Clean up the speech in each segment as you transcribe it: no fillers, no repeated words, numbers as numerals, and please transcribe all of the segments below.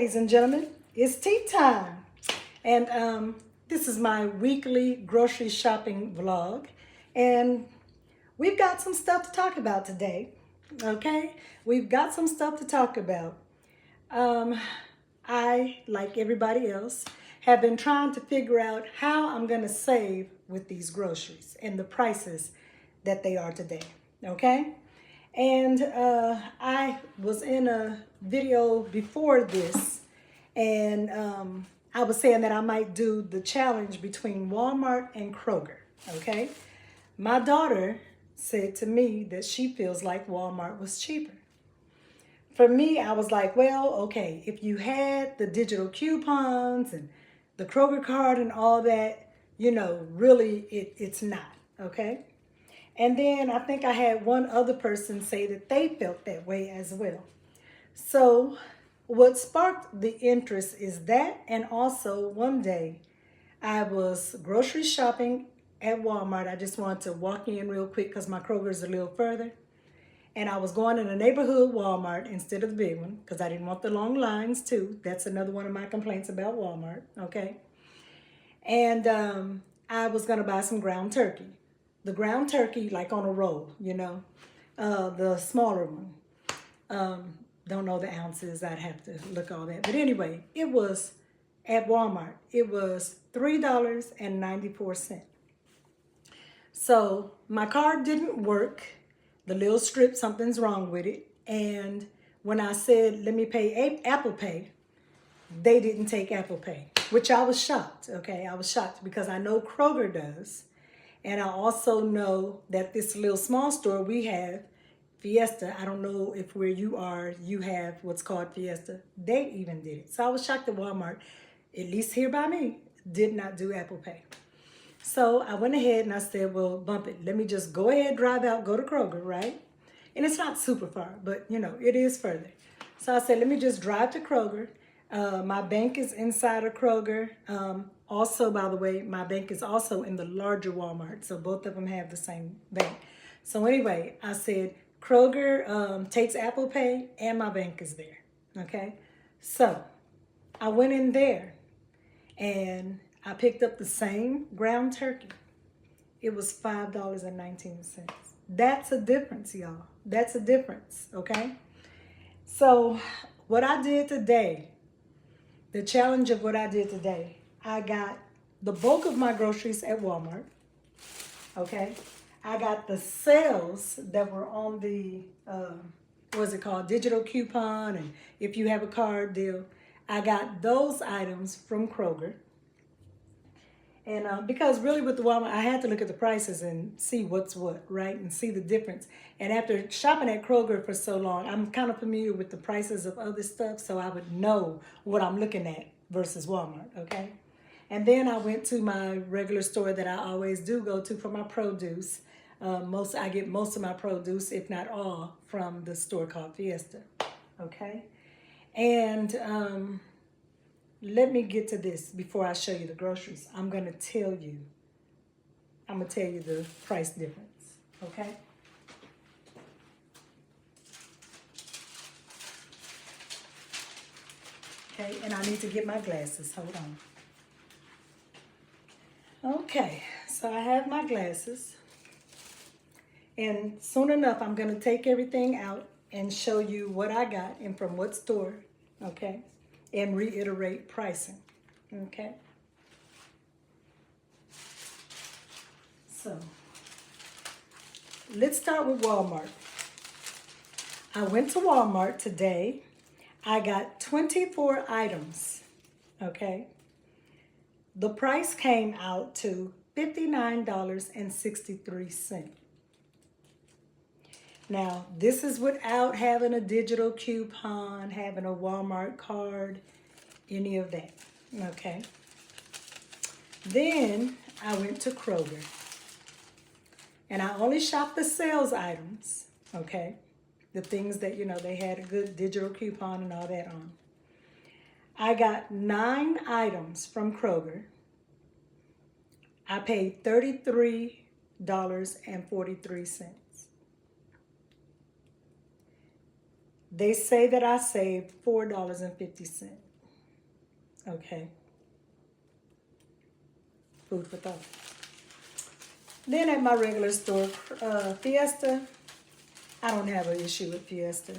ladies and gentlemen, it's tea time. And this is my weekly grocery shopping vlog. And we've got some stuff to talk about today. Okay? We've got some stuff to talk about. I, like everybody else, have been trying to figure out how I'm going to save with these groceries and the prices that they are today. Okay? And I was in a video before this, and I was saying that I might do the challenge between Walmart and Kroger, okay? My daughter said to me that she feels like Walmart was cheaper. For me, I was like, well, okay, if you had the digital coupons and the Kroger card and all that, really it's not, okay? And then I think I had one other person say that they felt that way as well. So what sparked the interest is that, and also one day I was grocery shopping at Walmart. I just wanted to walk in real quick because my Kroger is a little further. And I was going in a neighborhood Walmart instead of the big one because I didn't want the long lines too. That's another one of my complaints about Walmart, okay? And I was going to buy some ground turkey. The ground turkey, like on a roll, the smaller one. Don't know the ounces. I'd have to look all that. But anyway, it was at Walmart. It was $3.94. So my card didn't work. The little strip, something's wrong with it. And when I said, let me pay Apple Pay, they didn't take Apple Pay, which I was shocked, okay? I was shocked because I know Kroger does. And I also know that this little small store we have, Fiesta, I don't know if where you are, you have what's called Fiesta. They even did it. So I was shocked that Walmart, at least here by me, did not do Apple Pay. So I went ahead and I said, well, bump it. Let me just go ahead, drive out, go to Kroger, right? And it's not super far, but it is further. So I said, let me just drive to Kroger. My bank is inside of Kroger. Also, by the way, my bank is also in the larger Walmart. So both of them have the same bank. So anyway, I said, Kroger takes Apple Pay and my bank is there. Okay. So I went in there and I picked up the same ground turkey. It was $5.19. That's a difference, y'all. That's a difference. Okay. So what I did today, the challenge of what I did today, I got the bulk of my groceries at Walmart, okay? I got the sales that were on the, what's it called, digital coupon, and if you have a card deal, I got those items from Kroger. And because really with the Walmart, I had to look at the prices and see what's what, right? And see the difference. And after shopping at Kroger for so long, I'm kind of familiar with the prices of other stuff, so I would know what I'm looking at versus Walmart, okay? And then I went to my regular store that I always do go to for my produce. I get most of my produce, if not all, from the store called Fiesta, okay? And let me get to this before I show you the groceries. I'm gonna tell you the price difference, okay? Okay, and I need to get my glasses, hold on. Okay, so I have my glasses. And soon enough, I'm gonna take everything out and show you what I got and from what store, okay? And reiterate pricing, okay? So, let's start with Walmart. I went to Walmart today. I got 24 items, okay? The price came out to $59.63. Now, this is without having a digital coupon, having a Walmart card, any of that, okay? Then I went to Kroger, and I only shopped the sales items, okay? The things that, they had a good digital coupon and all that on. I got 9 items from Kroger. I paid $33.43. They say that I saved $4.50. Okay, food for thought. Then at my regular store, Fiesta, I don't have an issue with Fiesta.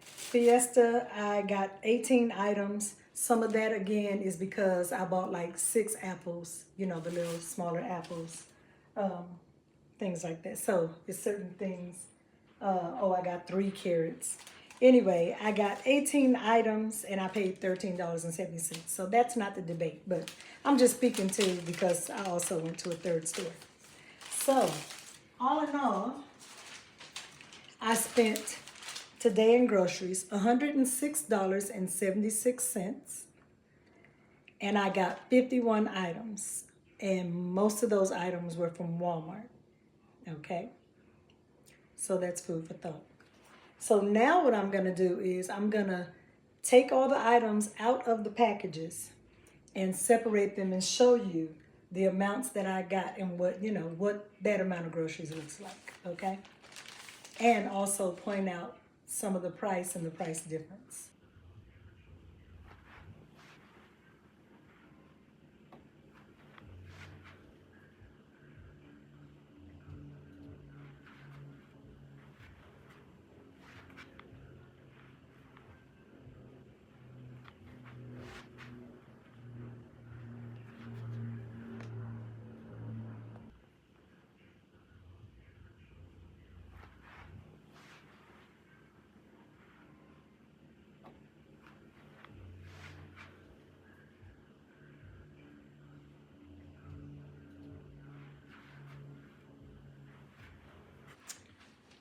Fiesta, I got 18 items. Some of that again is because I bought like 6 apples, you know, the little smaller apples, um, things like that. So it's certain things. Oh, I got 3 carrots. Anyway, I got 18 items and I paid $13.70. So that's not the debate, but I'm just speaking to because I also went to a third store. So, all in all, I spent today in groceries $106.76, and I got 51 items, and most of those items were from Walmart. Okay, so that's food for thought. So now what I'm gonna do is I'm gonna take all the items out of the packages and separate them and show you the amounts that I got and what, you know, what that amount of groceries looks like, okay? And also point out some of the price and the price difference.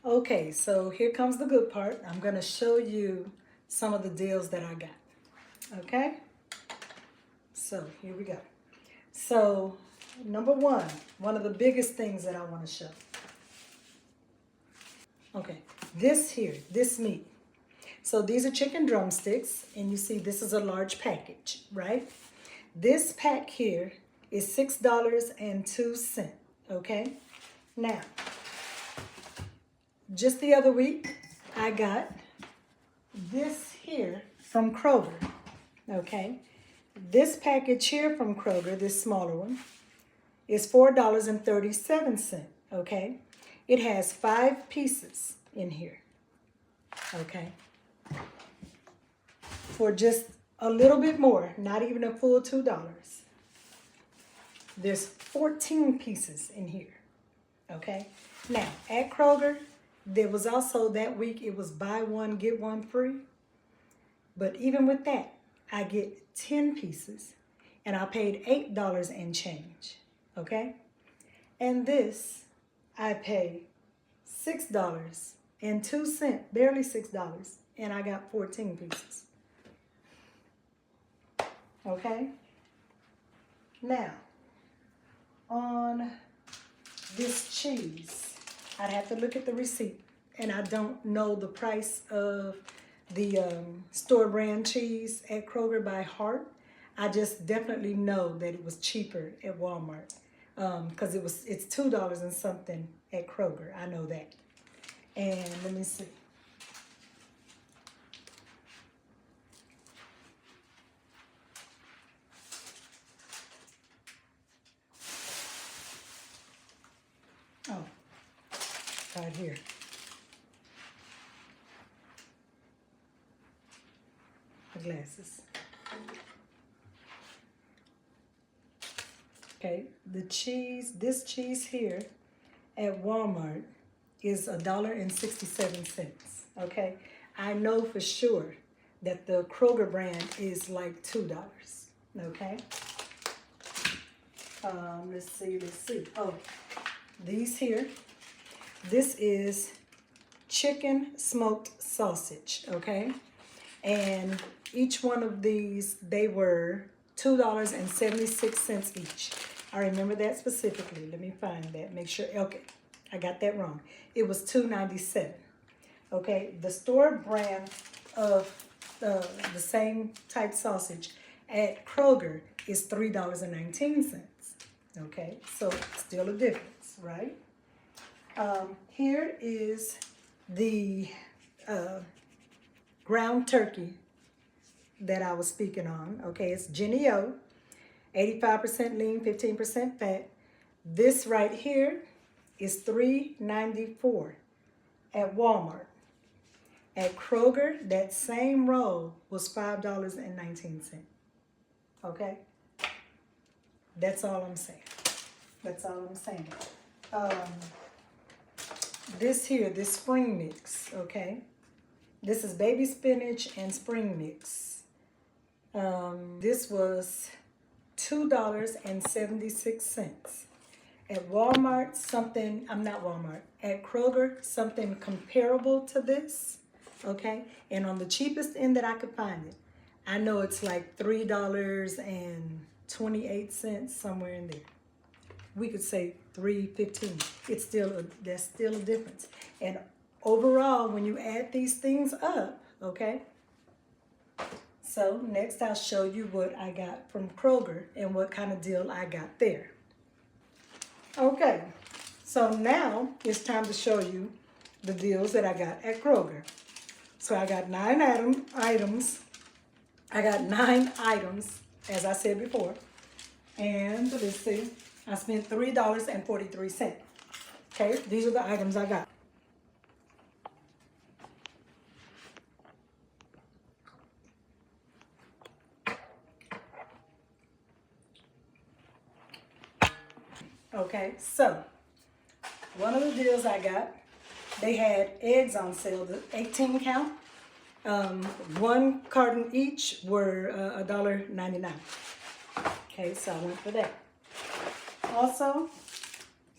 Okay, so here comes the good part. I'm gonna show you some of the deals that I got, okay? So here we go. So number one of the biggest things that I wanna show. Okay, this meat. So these are chicken drumsticks, and you see this is a large package, right? This pack here is $6.02, okay? Now, just the other week, I got this here from Kroger, okay? This package here from Kroger, this smaller one, is $4.37, okay? It has 5 pieces in here, okay? For just a little bit more, not even a full $2. There's 14 pieces in here, okay? Now, at Kroger, there was also that week, it was buy one, get one free. But even with that, I get 10 pieces and I paid $8 and change, okay? And this, I pay $6.02, barely $6, and I got 14 pieces, okay? Now, on this cheese, I'd have to look at the receipt, and I don't know the price of the store brand cheese at Kroger by heart. I just definitely know that it was cheaper at Walmart because it's $2 and something at Kroger. I know that. And let me see. Oh, right here. The glasses. Okay, this cheese here at Walmart is $1.67. Okay, I know for sure that the Kroger brand is like $2. Okay, let's see. Oh, these here. This is chicken smoked sausage. Okay, and each one of these, they were $2.76 each. I remember that specifically. Let me find that. Make sure. Okay, I got that wrong. It was $2.97. Okay, the store brand of the same type sausage at Kroger is $3.19. Okay, so still a difference, right? Here is the ground turkey that I was speaking on. Okay, it's Genio, 85% lean, 15% fat. This right here is $3.94 at Walmart. At Kroger, that same roll was $5.19. Okay? That's all I'm saying. That's all I'm saying. Um, this here, this spring mix, okay? This is baby spinach and spring mix. This was $2.76. At Walmart, something, I'm not Walmart, at Kroger, something comparable to this, okay? And on the cheapest end that I could find it, I know it's like $3.28, somewhere in there. We could say $3.15. There's still a difference. And overall, when you add these things up, okay? So next I'll show you what I got from Kroger and what kind of deal I got there. Okay, so now it's time to show you the deals that I got at Kroger. So I got 9 items. I got 9 items, as I said before. And let's see, I spent $3.43. Okay, these are the items I got. Okay, so one of the deals I got, they had eggs on sale, the 18 count. One carton each were $1.99. Okay, so I went for that. Also,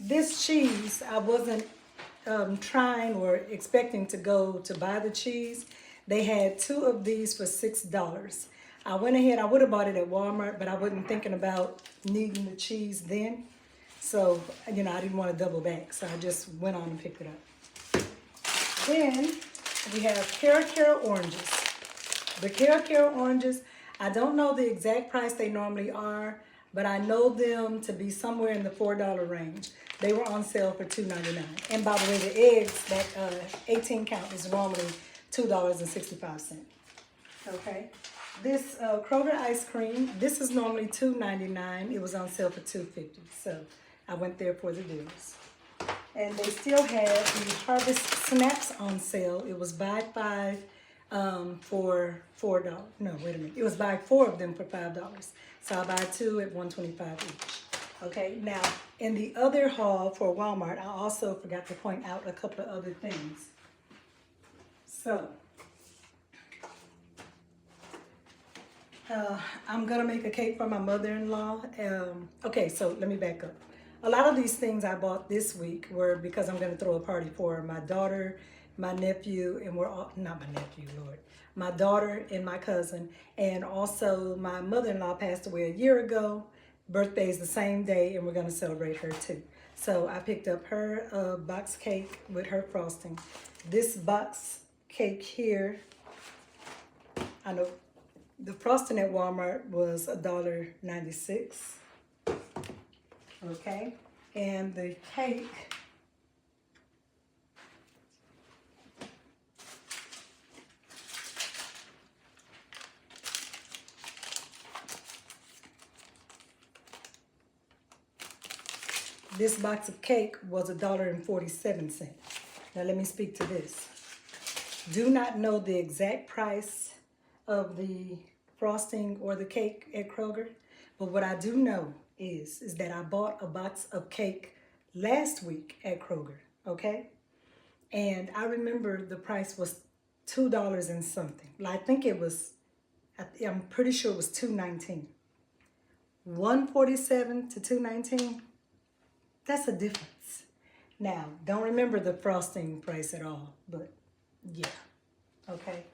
this cheese, I wasn't trying or expecting to go to buy the cheese. They had 2 of these for $6. I went ahead, I would have bought it at Walmart, but I wasn't thinking about needing the cheese then. So, you know, I didn't want to double back, so I just went on and picked it up. Then we have Cara oranges. The Cara oranges, I don't know the exact price they normally are, but I know them to be somewhere in the $4 range. They were on sale for $2.99. And by the way, the eggs, that 18 count is normally $2.65. Okay. This Kroger ice cream, this is normally $2.99. It was on sale for $2.50. So I went there for the deals. And they still had the Harvest Snaps on sale. It was buy 5 for $4. No, wait a minute. It was buy 4 of them for $5. So I buy 2 at $1.25 each. Okay, now in the other haul for Walmart, I also forgot to point out a couple of other things. So, I'm gonna make a cake for my mother-in-law. Okay, so let me back up. A lot of these things I bought this week were because I'm gonna throw a party for my daughter, my nephew, and we're all, not my nephew, Lord, my daughter and my cousin, and also my mother-in-law passed away a year ago. Birthday's the same day, and we're gonna celebrate her too. So I picked up her box cake with her frosting. This box cake here, I know the frosting at Walmart was $1.96. Okay, and the cake, this box of cake was $1.47. Now let me speak to this. Do not know the exact price of the frosting or the cake at Kroger, but what I do know is that I bought a box of cake last week at Kroger, okay? And I remember the price was $2 and something. I think it was, I'm pretty sure it was $2.19. $1.47 to $2.19, that's a difference. Now, don't remember the frosting price at all, but yeah, okay.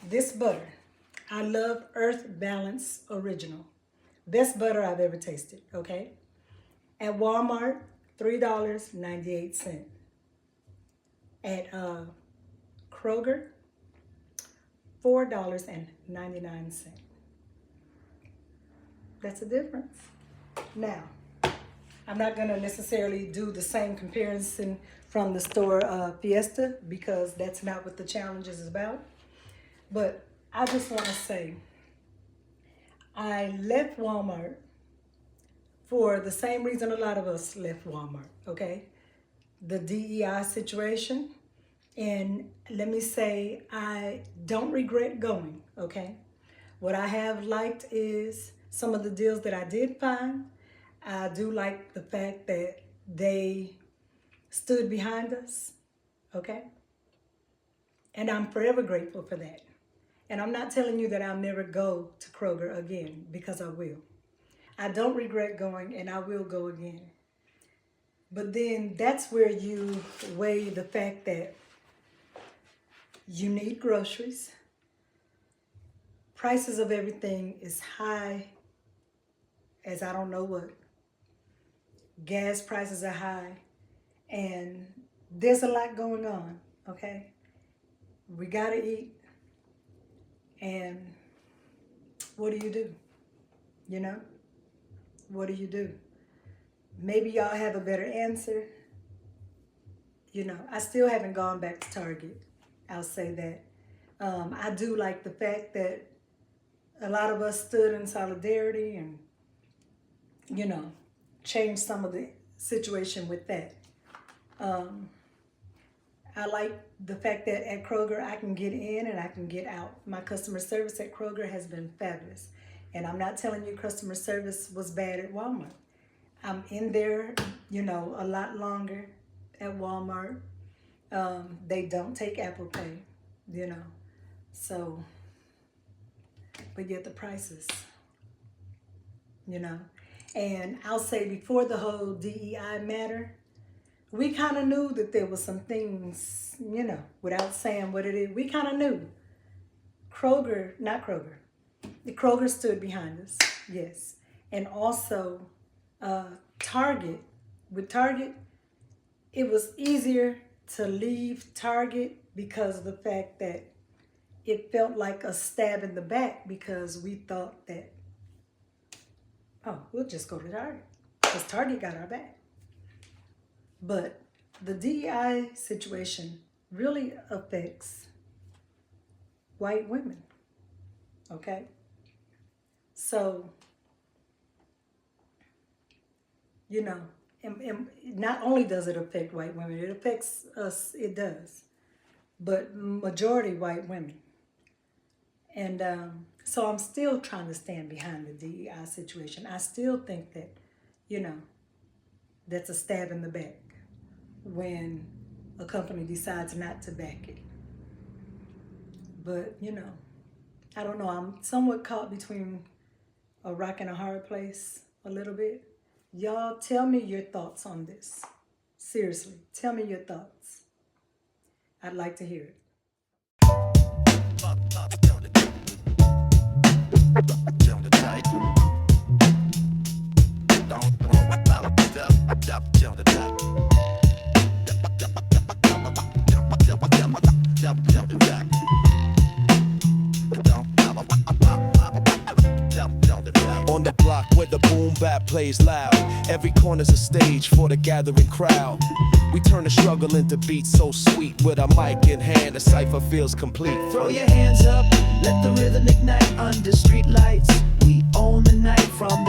This butter, I love Earth Balance Original. Best butter I've ever tasted, okay? At Walmart, $3.98. At Kroger, $4.99. That's a difference. Now, I'm not gonna necessarily do the same comparison from the store Fiesta because that's not what the challenge is about. But I just want to say I left Walmart for the same reason a lot of us left Walmart, okay? The DEI situation. And let me say, I don't regret going, okay? What I have liked is some of the deals that I did find. I do like the fact that they stood behind us, okay? And I'm forever grateful for that. And I'm not telling you that I'll never go to Kroger again, because I will. I don't regret going, and I will go again. But then that's where you weigh the fact that you need groceries. Prices of everything is high as I don't know what. Gas prices are high, and there's a lot going on, okay? We gotta eat, and what do you do? You know? What do you do? Maybe y'all have a better answer. You know, I still haven't gone back to Target. I'll say that. I do like the fact that a lot of us stood in solidarity and, you know, changed some of the situation with that. I like the fact that at Kroger I can get in and I can get out. My customer service at Kroger has been fabulous. And I'm not telling you customer service was bad at Walmart. I'm in there, you know, a lot longer at Walmart. They don't take Apple Pay, you know. So, but yet the prices, you know. And I'll say before the whole DEI matter, we kind of knew that there was some things, you know, without saying what it is, we kind of knew. The Kroger stood behind us, yes. And also Target, with Target, it was easier to leave Target because of the fact that it felt like a stab in the back, because we thought that, oh, we'll just go to Target because Target got our back. But the DEI situation really affects white women, okay? So, you know, and not only does it affect white women, it affects us, it does, but majority white women. And so I'm still trying to stand behind the DEI situation. I still think that, you know, that's a stab in the back when a company decides not to back it. But, you know, I don't know. I'm somewhat caught between a rock and a hard place a little bit. Y'all tell me your thoughts on this. Seriously, tell me your thoughts. I'd like to hear it. On the block where the boom bap plays loud, every corner's a stage for the gathering crowd. We turn the struggle into beats so sweet. With a mic in hand, the cipher feels complete. Throw your hands up, let the rhythm ignite under street lights. We own the night from